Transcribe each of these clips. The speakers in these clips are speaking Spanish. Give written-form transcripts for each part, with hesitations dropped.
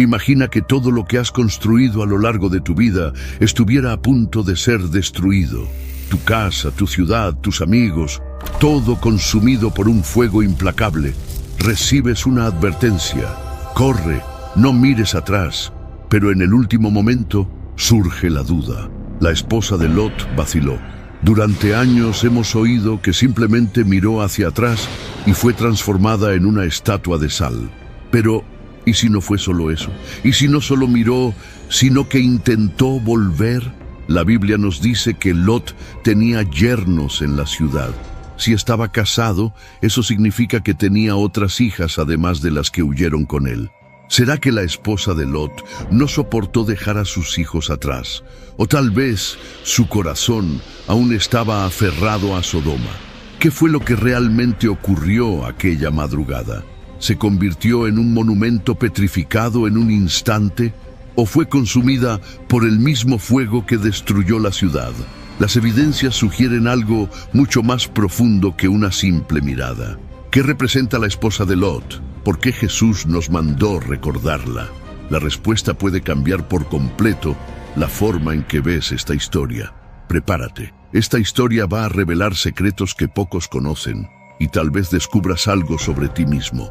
Imagina que todo lo que has construido a lo largo de tu vida estuviera a punto de ser destruido. Tu casa, tu ciudad, tus amigos, todo consumido por un fuego implacable. Recibes una advertencia. Corre, no mires atrás. Pero en el último momento surge la duda. La esposa de Lot vaciló. Durante años hemos oído que simplemente miró hacia atrás y fue transformada en una estatua de sal. Pero, ¿y si no fue solo eso? ¿Y si no solo miró, sino que intentó volver? La Biblia nos dice que Lot tenía yernos en la ciudad. Si estaba casado, eso significa que tenía otras hijas además de las que huyeron con él. ¿Será que la esposa de Lot no soportó dejar a sus hijos atrás? O tal vez su corazón aún estaba aferrado a Sodoma. ¿Qué fue lo que realmente ocurrió aquella madrugada? ¿Se convirtió en un monumento petrificado en un instante? ¿O fue consumida por el mismo fuego que destruyó la ciudad? Las evidencias sugieren algo mucho más profundo que una simple mirada. ¿Qué representa la esposa de Lot? ¿Por qué Jesús nos mandó recordarla? La respuesta puede cambiar por completo la forma en que ves esta historia. Prepárate. Esta historia va a revelar secretos que pocos conocen y tal vez descubras algo sobre ti mismo.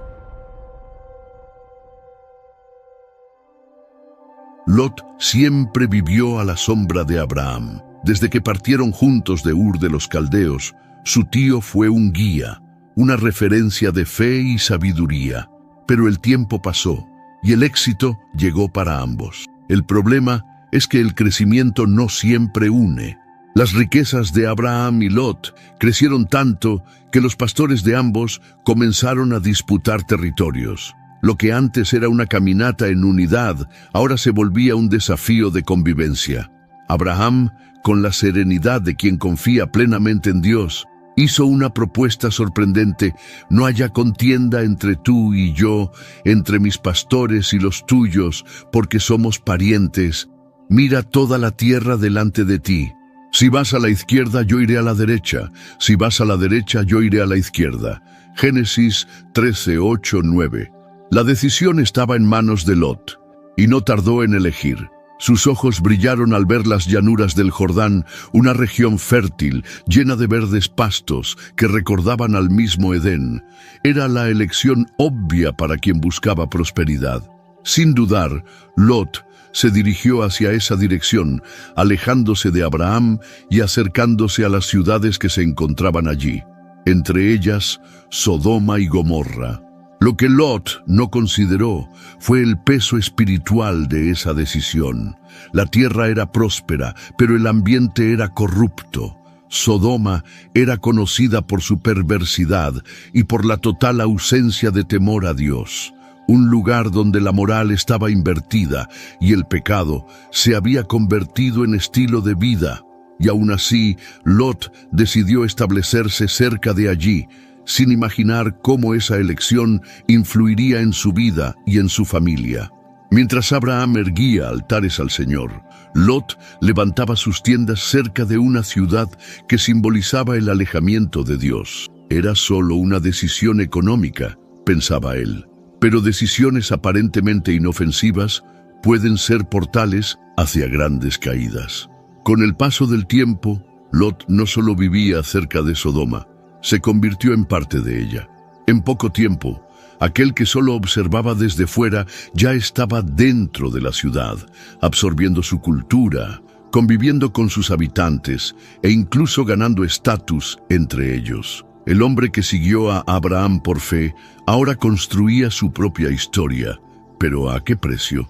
Lot siempre vivió a la sombra de Abraham. Desde que partieron juntos de Ur de los Caldeos, su tío fue un guía, una referencia de fe y sabiduría. Pero el tiempo pasó y el éxito llegó para ambos. El problema es que el crecimiento no siempre une. Las riquezas de Abraham y Lot crecieron tanto que los pastores de ambos comenzaron a disputar territorios. Lo que antes era una caminata en unidad, ahora se volvía un desafío de convivencia. Abraham, con la serenidad de quien confía plenamente en Dios, hizo una propuesta sorprendente: no haya contienda entre tú y yo, entre mis pastores y los tuyos, porque somos parientes. Mira toda la tierra delante de ti. Si vas a la izquierda, yo iré a la derecha. Si vas a la derecha, yo iré a la izquierda. Génesis 13, 8, 9. La decisión estaba en manos de Lot, y no tardó en elegir. Sus ojos brillaron al ver las llanuras del Jordán, una región fértil, llena de verdes pastos que recordaban al mismo Edén. Era la elección obvia para quien buscaba prosperidad. Sin dudar, Lot se dirigió hacia esa dirección, alejándose de Abraham y acercándose a las ciudades que se encontraban allí, entre ellas Sodoma y Gomorra. Lo que Lot no consideró fue el peso espiritual de esa decisión. La tierra era próspera, pero el ambiente era corrupto. Sodoma era conocida por su perversidad y por la total ausencia de temor a Dios. Un lugar donde la moral estaba invertida y el pecado se había convertido en estilo de vida. Y aún así, Lot decidió establecerse cerca de allí, sin imaginar cómo esa elección influiría en su vida y en su familia. Mientras Abraham erguía altares al Señor, Lot levantaba sus tiendas cerca de una ciudad que simbolizaba el alejamiento de Dios. Era solo una decisión económica, pensaba él, pero decisiones aparentemente inofensivas pueden ser portales hacia grandes caídas. Con el paso del tiempo, Lot no solo vivía cerca de Sodoma, se convirtió en parte de ella. En poco tiempo, aquel que solo observaba desde fuera ya estaba dentro de la ciudad, absorbiendo su cultura, conviviendo con sus habitantes e incluso ganando estatus entre ellos. El hombre que siguió a Abraham por fe ahora construía su propia historia. ¿Pero a qué precio?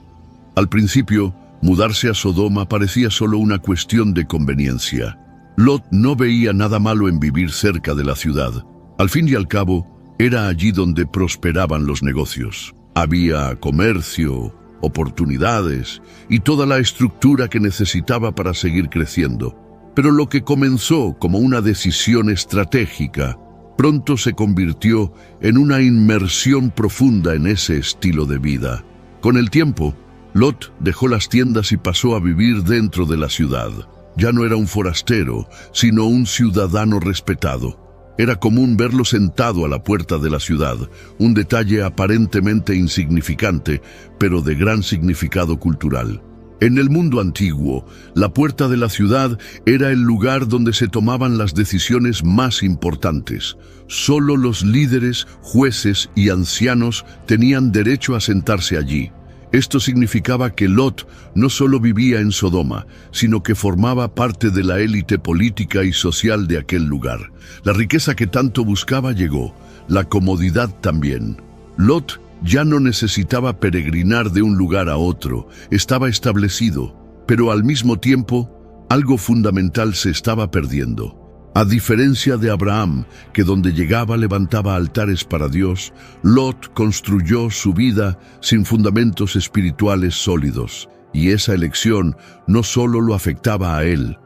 Al principio, mudarse a Sodoma parecía solo una cuestión de conveniencia. Lot no veía nada malo en vivir cerca de la ciudad. Al fin y al cabo, era allí donde prosperaban los negocios. Había comercio, oportunidades y toda la estructura que necesitaba para seguir creciendo. Pero lo que comenzó como una decisión estratégica, pronto se convirtió en una inmersión profunda en ese estilo de vida. Con el tiempo, Lot dejó las tiendas y pasó a vivir dentro de la ciudad. Ya no era un forastero, sino un ciudadano respetado. Era común verlo sentado a la puerta de la ciudad, un detalle aparentemente insignificante, pero de gran significado cultural. En el mundo antiguo, la puerta de la ciudad era el lugar donde se tomaban las decisiones más importantes. Solo los líderes, jueces y ancianos tenían derecho a sentarse allí. Esto significaba que Lot no solo vivía en Sodoma, sino que formaba parte de la élite política y social de aquel lugar. La riqueza que tanto buscaba llegó, la comodidad también. Lot ya no necesitaba peregrinar de un lugar a otro, estaba establecido, pero al mismo tiempo, algo fundamental se estaba perdiendo. A diferencia de Abraham, que donde llegaba levantaba altares para Dios, Lot construyó su vida sin fundamentos espirituales sólidos, y esa elección no solo lo afectaba a él.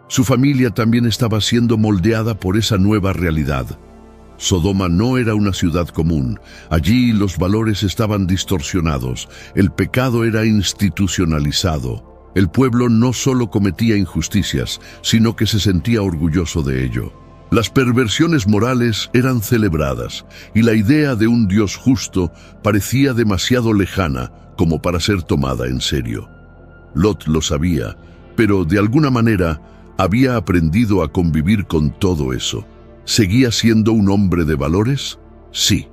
Su familia también estaba siendo moldeada por esa nueva realidad. Sodoma no era una ciudad común. Allí los valores estaban distorsionados, el pecado era institucionalizado. El pueblo no solo cometía injusticias, sino que se sentía orgulloso de ello. Las perversiones morales eran celebradas, y la idea de un Dios justo parecía demasiado lejana como para ser tomada en serio. Lot lo sabía, pero de alguna manera había aprendido a convivir con todo eso. ¿Seguía siendo un hombre de valores? Sí.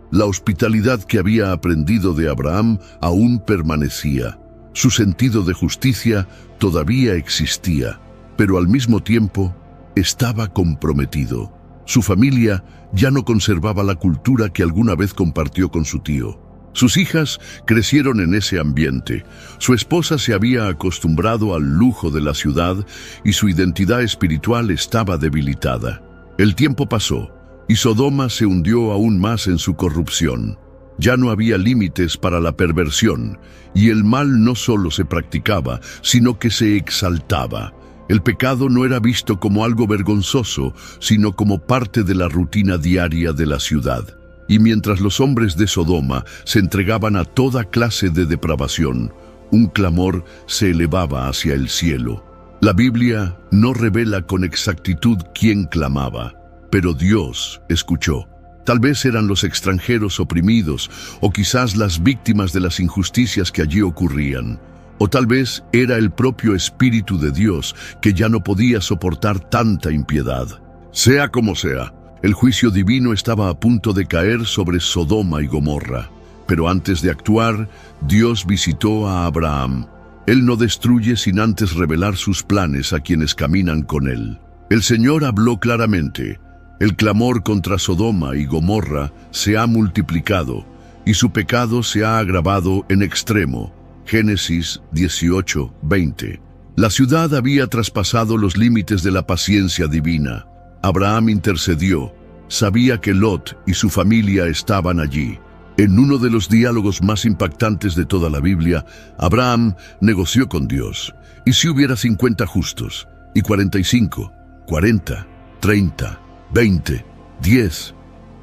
La hospitalidad que había aprendido de Abraham aún permanecía. Su sentido de justicia todavía existía, pero al mismo tiempo estaba comprometido. Su familia ya no conservaba la cultura que alguna vez compartió con su tío. Sus hijas crecieron en ese ambiente. Su esposa se había acostumbrado al lujo de la ciudad y su identidad espiritual estaba debilitada. El tiempo pasó y Sodoma se hundió aún más en su corrupción. Ya no había límites para la perversión, y el mal no solo se practicaba, sino que se exaltaba. El pecado no era visto como algo vergonzoso, sino como parte de la rutina diaria de la ciudad. Y mientras los hombres de Sodoma se entregaban a toda clase de depravación, un clamor se elevaba hacia el cielo. La Biblia no revela con exactitud quién clamaba, pero Dios escuchó. Tal vez eran los extranjeros oprimidos, o quizás las víctimas de las injusticias que allí ocurrían. O tal vez era el propio Espíritu de Dios que ya no podía soportar tanta impiedad. Sea como sea, el juicio divino estaba a punto de caer sobre Sodoma y Gomorra. Pero antes de actuar, Dios visitó a Abraham. Él no destruye sin antes revelar sus planes a quienes caminan con él. El Señor habló claramente. El clamor contra Sodoma y Gomorra se ha multiplicado y su pecado se ha agravado en extremo. Génesis 18:20. La ciudad había traspasado los límites de la paciencia divina. Abraham intercedió. Sabía que Lot y su familia estaban allí. En uno de los diálogos más impactantes de toda la Biblia, Abraham negoció con Dios. ¿Y si hubiera 50 justos? ¿Y 45? ¿40? ¿30? 20, 10,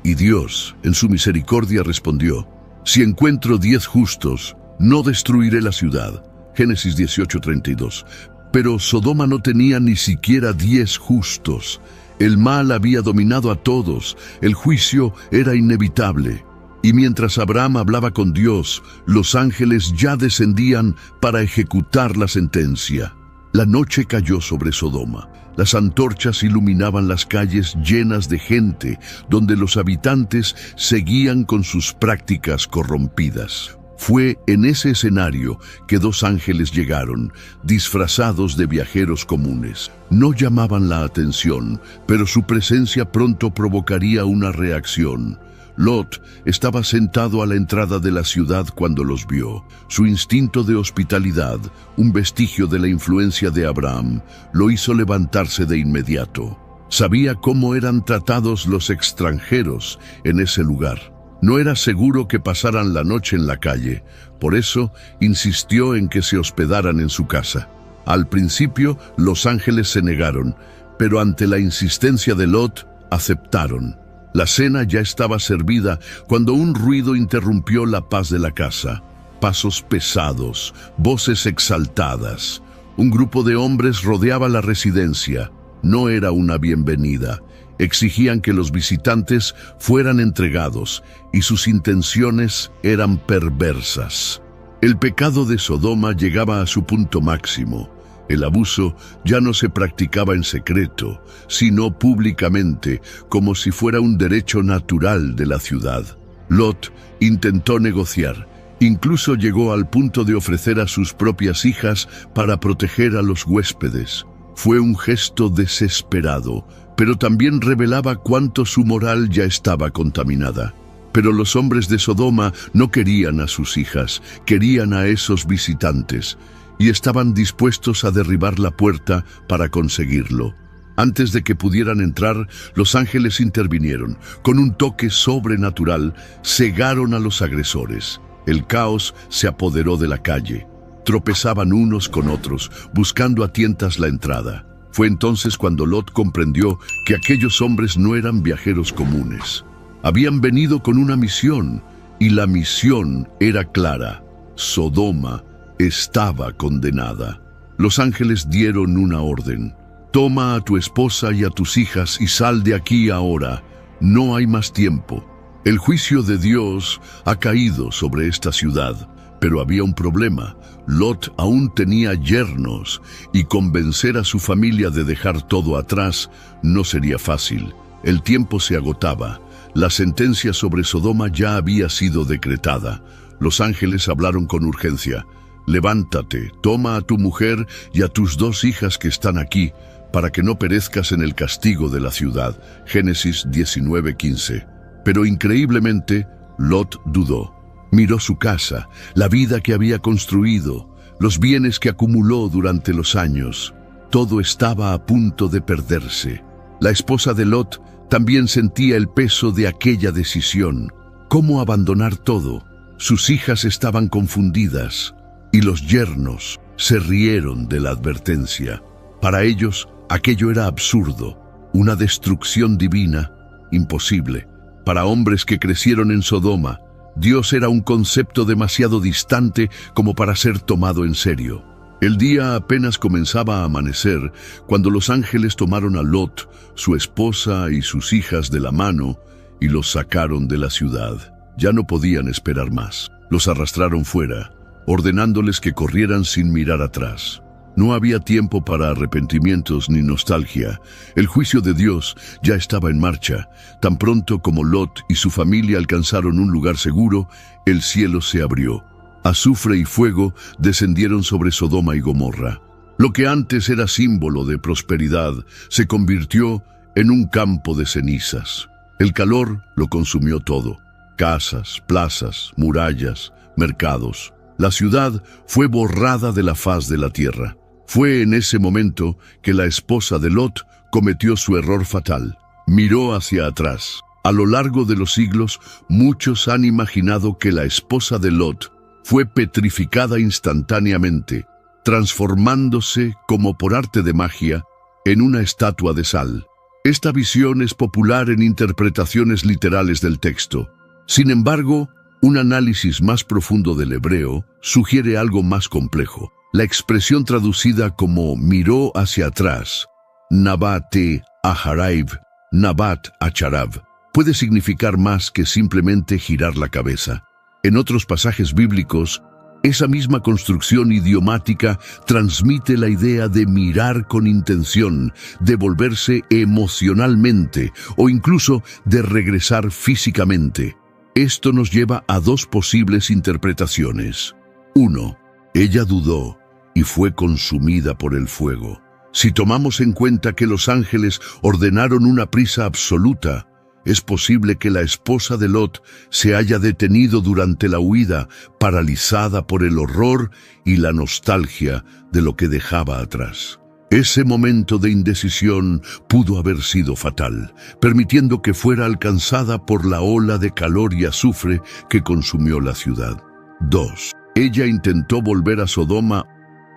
y Dios, en su misericordia, respondió: si encuentro 10 justos, no destruiré la ciudad. Génesis 18:32. Pero Sodoma no tenía ni siquiera 10 justos. El mal había dominado a todos, el juicio era inevitable. Y mientras Abraham hablaba con Dios, los ángeles ya descendían para ejecutar la sentencia. La noche cayó sobre Sodoma. Las antorchas iluminaban las calles llenas de gente, donde los habitantes seguían con sus prácticas corrompidas. Fue en ese escenario que 2 ángeles llegaron, disfrazados de viajeros comunes. No llamaban la atención, pero su presencia pronto provocaría una reacción. Lot estaba sentado a la entrada de la ciudad cuando los vio. Su instinto de hospitalidad, un vestigio de la influencia de Abraham, lo hizo levantarse de inmediato. Sabía cómo eran tratados los extranjeros en ese lugar. No era seguro que pasaran la noche en la calle, por eso insistió en que se hospedaran en su casa. Al principio, los ángeles se negaron, pero ante la insistencia de Lot, aceptaron. La cena ya estaba servida cuando un ruido interrumpió la paz de la casa. Pasos pesados, voces exaltadas. Un grupo de hombres rodeaba la residencia. No era una bienvenida, Exigían que los visitantes fueran entregados y sus intenciones eran perversas. El pecado de Sodoma llegaba a su punto máximo. El abuso ya no se practicaba en secreto, sino públicamente, como si fuera un derecho natural de la ciudad. Lot intentó negociar. Incluso llegó al punto de ofrecer a sus propias hijas para proteger a los huéspedes. Fue un gesto desesperado, pero también revelaba cuánto su moral ya estaba contaminada. Pero los hombres de Sodoma no querían a sus hijas, querían a esos visitantes, y estaban dispuestos a derribar la puerta para conseguirlo. Antes de que pudieran entrar, los ángeles intervinieron. Con un toque sobrenatural, cegaron a los agresores. El caos se apoderó de la calle. Tropezaban unos con otros, buscando a tientas la entrada. Fue entonces cuando Lot comprendió que aquellos hombres no eran viajeros comunes. Habían venido con una misión, y la misión era clara. Sodoma estaba condenada. Los ángeles dieron una orden. Toma a tu esposa y a tus hijas y sal de aquí ahora. No hay más tiempo. El juicio de Dios ha caído sobre esta ciudad, pero había un problema. Lot aún tenía yernos y convencer a su familia de dejar todo atrás no sería fácil. El tiempo se agotaba. La sentencia sobre Sodoma ya había sido decretada. Los ángeles hablaron con urgencia. Levántate, toma a tu mujer y a tus 2 hijas que están aquí, para que no perezcas en el castigo de la ciudad. Génesis 19:15. Pero increíblemente, Lot dudó. Miró su casa, la vida que había construido, los bienes que acumuló durante los años. Todo estaba a punto de perderse. La esposa de Lot también sentía el peso de aquella decisión. ¿Cómo abandonar todo? Sus hijas estaban confundidas, y los yernos se rieron de la advertencia. Para ellos, aquello era absurdo, una destrucción divina, imposible. Para hombres que crecieron en Sodoma, Dios era un concepto demasiado distante como para ser tomado en serio. El día apenas comenzaba a amanecer cuando los ángeles tomaron a Lot, su esposa y sus hijas de la mano y los sacaron de la ciudad. Ya no podían esperar más. Los arrastraron fuera, ordenándoles que corrieran sin mirar atrás. No había tiempo para arrepentimientos ni nostalgia. El juicio de Dios ya estaba en marcha. Tan pronto como Lot y su familia alcanzaron un lugar seguro, el cielo se abrió. Azufre y fuego descendieron sobre Sodoma y Gomorra. Lo que antes era símbolo de prosperidad se convirtió en un campo de cenizas. El calor lo consumió todo. Casas, plazas, murallas, mercados. La ciudad fue borrada de la faz de la tierra. Fue en ese momento que la esposa de Lot cometió su error fatal. Miró hacia atrás. A lo largo de los siglos, muchos han imaginado que la esposa de Lot fue petrificada instantáneamente, transformándose, como por arte de magia, en una estatua de sal. Esta visión es popular en interpretaciones literales del texto. Sin embargo, un análisis más profundo del hebreo sugiere algo más complejo. La expresión traducida como miró hacia atrás, Nabate Aharaib, Nabat Acharab, puede significar más que simplemente girar la cabeza. En otros pasajes bíblicos, esa misma construcción idiomática transmite la idea de mirar con intención, de volverse emocionalmente o incluso de regresar físicamente. Esto nos lleva a 2 posibles interpretaciones. 1. Ella dudó y fue consumida por el fuego. Si tomamos en cuenta que los ángeles ordenaron una prisa absoluta, es posible que la esposa de Lot se haya detenido durante la huida, paralizada por el horror y la nostalgia de lo que dejaba atrás. Ese momento de indecisión pudo haber sido fatal, permitiendo que fuera alcanzada por la ola de calor y azufre que consumió la ciudad. 2. Ella intentó volver a Sodoma.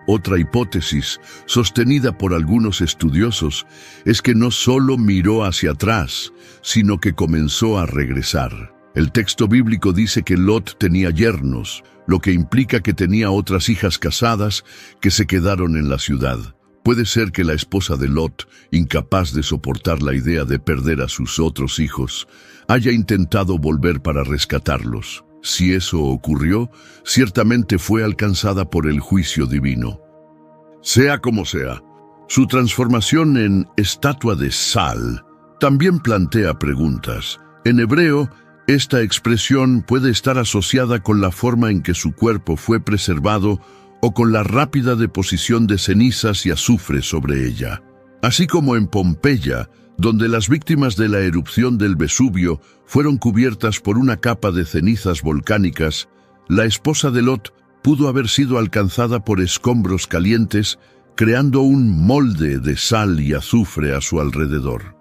Otra hipótesis, sostenida por algunos estudiosos, es que no solo miró hacia atrás, sino que comenzó a regresar. El texto bíblico dice que Lot tenía yernos, lo que implica que tenía otras hijas casadas que se quedaron en la ciudad. Puede ser que la esposa de Lot, incapaz de soportar la idea de perder a sus otros hijos, haya intentado volver para rescatarlos. Si eso ocurrió, ciertamente fue alcanzada por el juicio divino. Sea como sea, su transformación en estatua de sal también plantea preguntas. En hebreo, esta expresión puede estar asociada con la forma en que su cuerpo fue preservado o con la rápida deposición de cenizas y azufre sobre ella. Así como en Pompeya, donde las víctimas de la erupción del Vesubio fueron cubiertas por una capa de cenizas volcánicas, la esposa de Lot pudo haber sido alcanzada por escombros calientes, creando un molde de sal y azufre a su alrededor.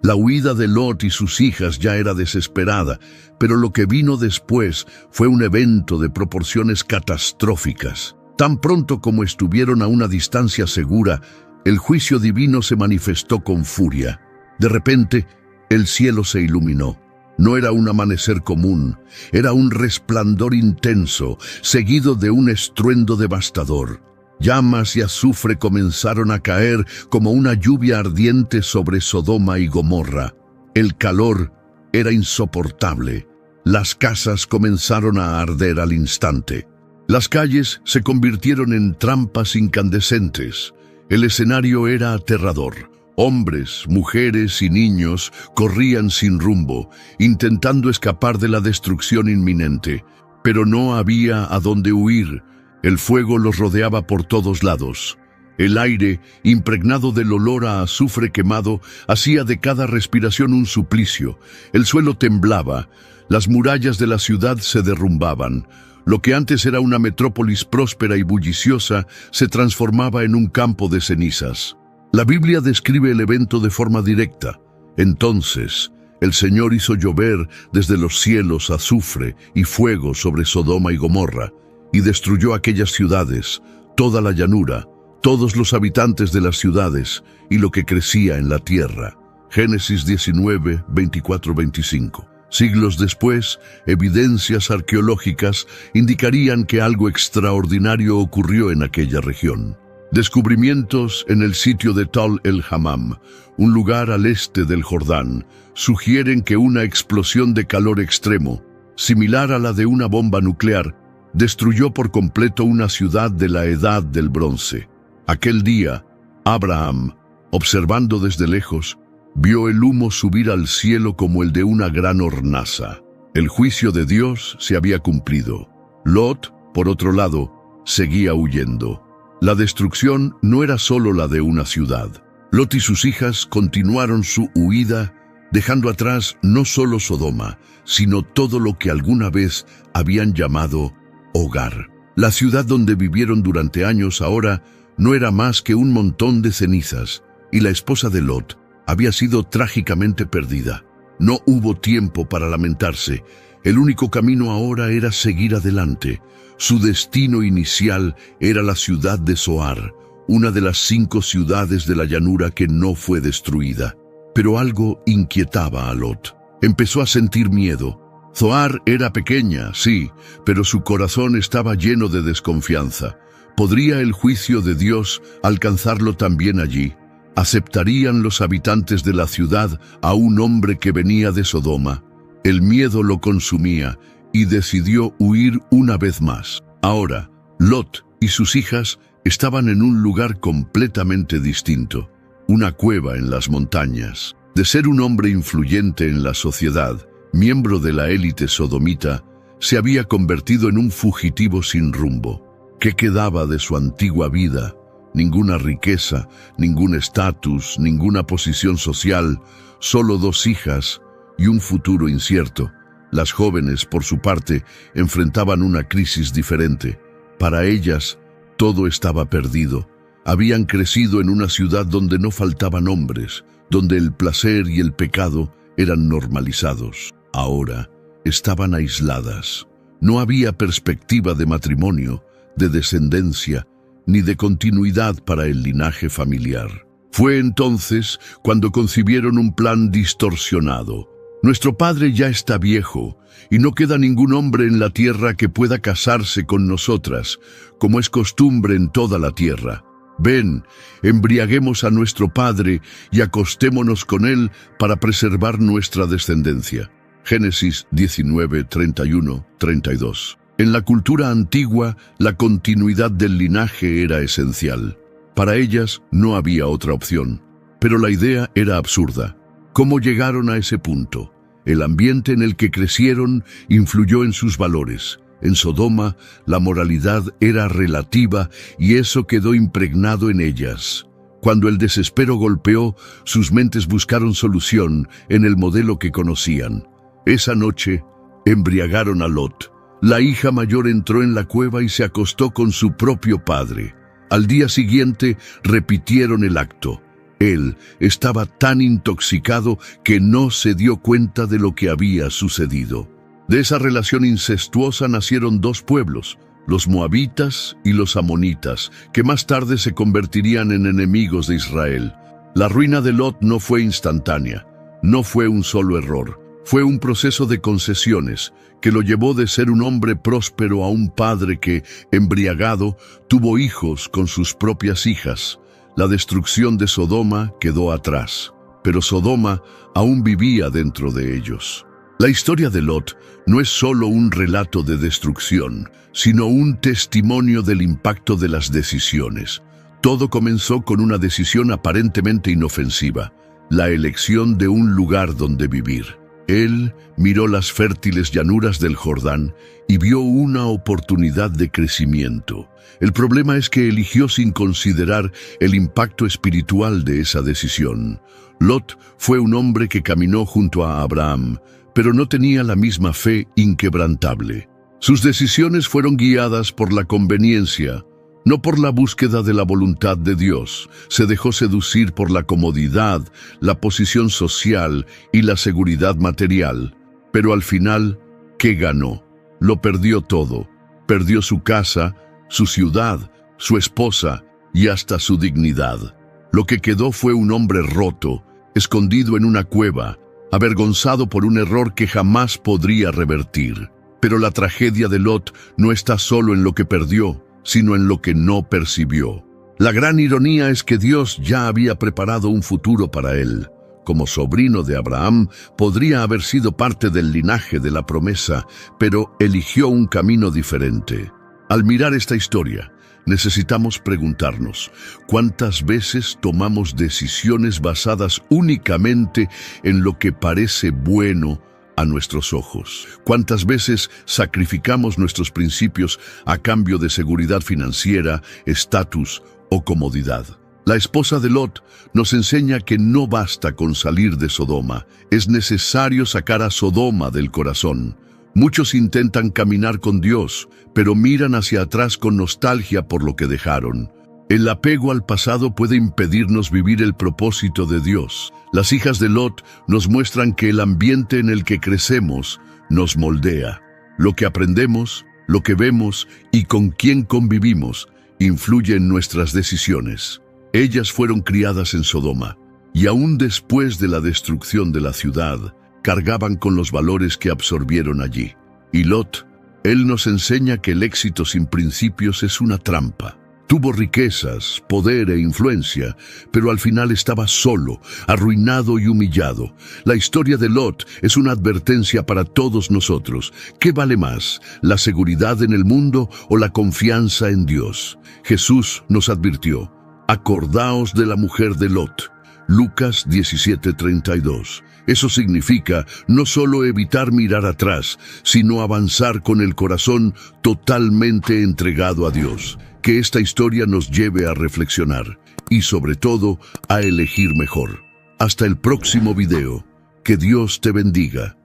La huida de Lot y sus hijas ya era desesperada, pero lo que vino después fue un evento de proporciones catastróficas. Tan pronto como estuvieron a una distancia segura, el juicio divino se manifestó con furia. De repente, el cielo se iluminó. No era un amanecer común, era un resplandor intenso, seguido de un estruendo devastador. Llamas y azufre comenzaron a caer como una lluvia ardiente sobre Sodoma y Gomorra. El calor era insoportable. Las casas comenzaron a arder al instante. Las calles se convirtieron en trampas incandescentes. El escenario era aterrador. Hombres, mujeres y niños corrían sin rumbo, intentando escapar de la destrucción inminente. Pero no había a dónde huir. El fuego los rodeaba por todos lados. El aire, impregnado del olor a azufre quemado, hacía de cada respiración un suplicio. El suelo temblaba. Las murallas de la ciudad se derrumbaban. Lo que antes era una metrópolis próspera y bulliciosa se transformaba en un campo de cenizas. La Biblia describe el evento de forma directa. Entonces, el Señor hizo llover desde los cielos azufre y fuego sobre Sodoma y Gomorra, y destruyó aquellas ciudades, toda la llanura, todos los habitantes de las ciudades y lo que crecía en la tierra. Génesis 19, 24-25. Siglos después, evidencias arqueológicas indicarían que algo extraordinario ocurrió en aquella región. Descubrimientos en el sitio de Tal el-Hammam, un lugar al este del Jordán, sugieren que una explosión de calor extremo, similar a la de una bomba nuclear, destruyó por completo una ciudad de la Edad del Bronce. Aquel día, Abraham, observando desde lejos, vio el humo subir al cielo como el de una gran hornaza. El juicio de Dios se había cumplido. Lot, por otro lado, seguía huyendo. La destrucción no era solo la de una ciudad. Lot y sus hijas continuaron su huida, dejando atrás no solo Sodoma, sino todo lo que alguna vez habían llamado hogar. La ciudad donde vivieron durante años ahora no era más que un montón de cenizas, y la esposa de Lot había sido trágicamente perdida. No hubo tiempo para lamentarse. El único camino ahora era seguir adelante. Su destino inicial era la ciudad de Zoar, una de las 5 ciudades de la llanura que no fue destruida. Pero algo inquietaba a Lot. Empezó a sentir miedo. Zoar era pequeña, sí, pero su corazón estaba lleno de desconfianza. ¿Podría el juicio de Dios alcanzarlo también allí? ¿Aceptarían los habitantes de la ciudad a un hombre que venía de Sodoma? El miedo lo consumía y decidió huir una vez más. Ahora, Lot y sus hijas estaban en un lugar completamente distinto, una cueva en las montañas. De ser un hombre influyente en la sociedad, miembro de la élite sodomita, se había convertido en un fugitivo sin rumbo. ¿Qué quedaba de su antigua vida? Ninguna riqueza, ningún estatus, ninguna posición social, solo 2 hijas y un futuro incierto. Las jóvenes, por su parte, enfrentaban una crisis diferente. Para ellas, todo estaba perdido. Habían crecido en una ciudad donde no faltaban hombres, donde el placer y el pecado eran normalizados. Ahora estaban aisladas. No había perspectiva de matrimonio, de descendencia, ni de continuidad para el linaje familiar. Fue entonces cuando concibieron un plan distorsionado. Nuestro padre ya está viejo, y no queda ningún hombre en la tierra que pueda casarse con nosotras, como es costumbre en toda la tierra. Ven, embriaguemos a nuestro padre y acostémonos con él para preservar nuestra descendencia. Génesis 19, 31, 32. En la cultura antigua, la continuidad del linaje era esencial. Para ellas no había otra opción, pero la idea era absurda. ¿Cómo llegaron a ese punto? El ambiente en el que crecieron influyó en sus valores. En Sodoma, la moralidad era relativa y eso quedó impregnado en ellas. Cuando el desespero golpeó, sus mentes buscaron solución en el modelo que conocían. Esa noche, embriagaron a Lot. La hija mayor entró en la cueva y se acostó con su propio padre. Al día siguiente, repitieron el acto. Él estaba tan intoxicado que no se dio cuenta de lo que había sucedido. De esa relación incestuosa nacieron dos pueblos, los moabitas y los amonitas, que más tarde se convertirían en enemigos de Israel. La ruina de Lot no fue instantánea, no fue un solo error, fue un proceso de concesiones que lo llevó de ser un hombre próspero a un padre que, embriagado, tuvo hijos con sus propias hijas. La destrucción de Sodoma quedó atrás, pero Sodoma aún vivía dentro de ellos. La historia de Lot no es solo un relato de destrucción, sino un testimonio del impacto de las decisiones. Todo comenzó con una decisión aparentemente inofensiva, la elección de un lugar donde vivir. Él miró las fértiles llanuras del Jordán y vio una oportunidad de crecimiento. El problema es que eligió sin considerar el impacto espiritual de esa decisión. Lot fue un hombre que caminó junto a Abraham, pero no tenía la misma fe inquebrantable. Sus decisiones fueron guiadas por la conveniencia, no por la búsqueda de la voluntad de Dios. Se dejó seducir por la comodidad, la posición social y la seguridad material. Pero al final, ¿qué ganó? Lo perdió todo. Perdió su casa, su ciudad, su esposa y hasta su dignidad. Lo que quedó fue un hombre roto, escondido en una cueva, avergonzado por un error que jamás podría revertir. Pero la tragedia de Lot no está solo en lo que perdió, sino en lo que no percibió. La gran ironía es que Dios ya había preparado un futuro para él. Como sobrino de Abraham, podría haber sido parte del linaje de la promesa, pero eligió un camino diferente. Al mirar esta historia, necesitamos preguntarnos, ¿cuántas veces tomamos decisiones basadas únicamente en lo que parece bueno a nuestros ojos? ¿Cuántas veces sacrificamos nuestros principios a cambio de seguridad financiera, estatus o comodidad? La esposa de Lot nos enseña que no basta con salir de Sodoma, es necesario sacar a Sodoma del corazón. Muchos intentan caminar con Dios, pero miran hacia atrás con nostalgia por lo que dejaron. El apego al pasado puede impedirnos vivir el propósito de Dios. Las hijas de Lot nos muestran que el ambiente en el que crecemos nos moldea. Lo que aprendemos, lo que vemos y con quién convivimos influye en nuestras decisiones. Ellas fueron criadas en Sodoma, y aún después de la destrucción de la ciudad, cargaban con los valores que absorbieron allí. Y Lot, él nos enseña que el éxito sin principios es una trampa. Tuvo riquezas, poder e influencia, pero al final estaba solo, arruinado y humillado. La historia de Lot es una advertencia para todos nosotros. ¿Qué vale más, la seguridad en el mundo o la confianza en Dios? Jesús nos advirtió: acordaos de la mujer de Lot. Lucas 17:32. Eso significa no solo evitar mirar atrás, sino avanzar con el corazón totalmente entregado a Dios. Que esta historia nos lleve a reflexionar y, sobre todo, a elegir mejor. Hasta el próximo video. Que Dios te bendiga.